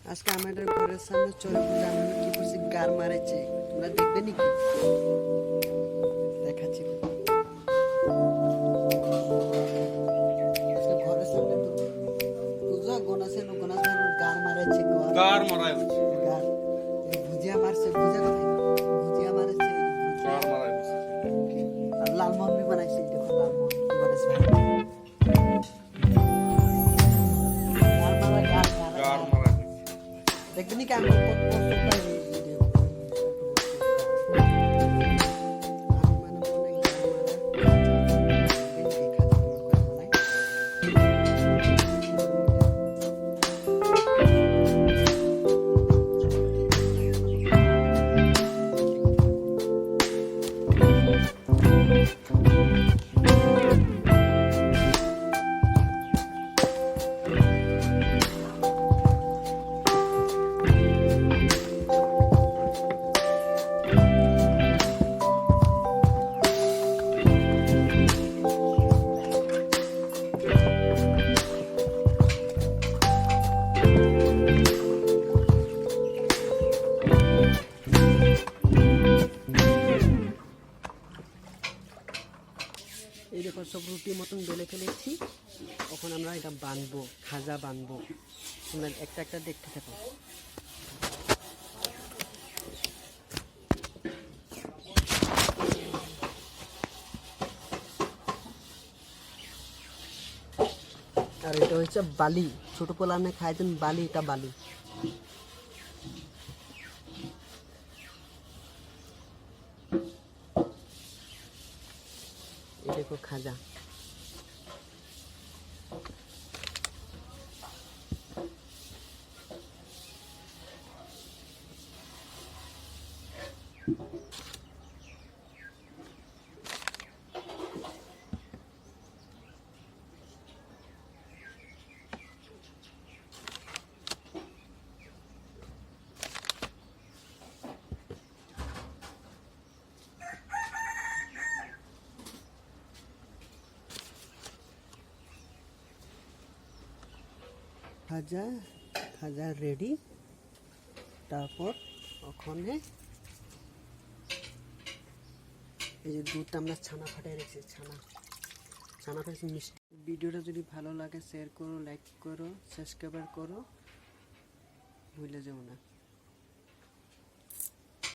আজকে আমাদের ঘরের সামনে চড়ে পূজা আমরা কি করছি গার মারেছে তোমরা দেখবে নাকি দেখাচ্ছি আজকে ঘরের সামনে পূজা গণাছে গার মারেছে গার মারাই হচ্ছে গার ভুজিয়া মারছে ভুজিয়া ভুজিয়া মারছে গার মারাই হচ্ছে আর লালমোহন বি বানাইছে দেখো লালমোহন ঘরের সামনে গার মারাই দেখবে নাকি আমি কত ভিডিও এই দেখো সব রুটির মতন বেলে ফেলেছি এখন আমরা এটা বানবো খাজা বানবো তোমরা একটা একটা দেখতে থাকো আর এটা হচ্ছে বালি ছোট পোলানে খাইতেন বালি এটা বালি এই দেখো খাজা খাজা খাজা রেডি তারপর ওখানে এই যে দুধটা আমরা ছানা ফাটাই রেখেছি ছানা ফাটাইছি মিষ্টি ভিডিওটা যদি ভালো লাগে শেয়ার করো লাইক করো সাবস্ক্রাইব করো ভুলে যেও না।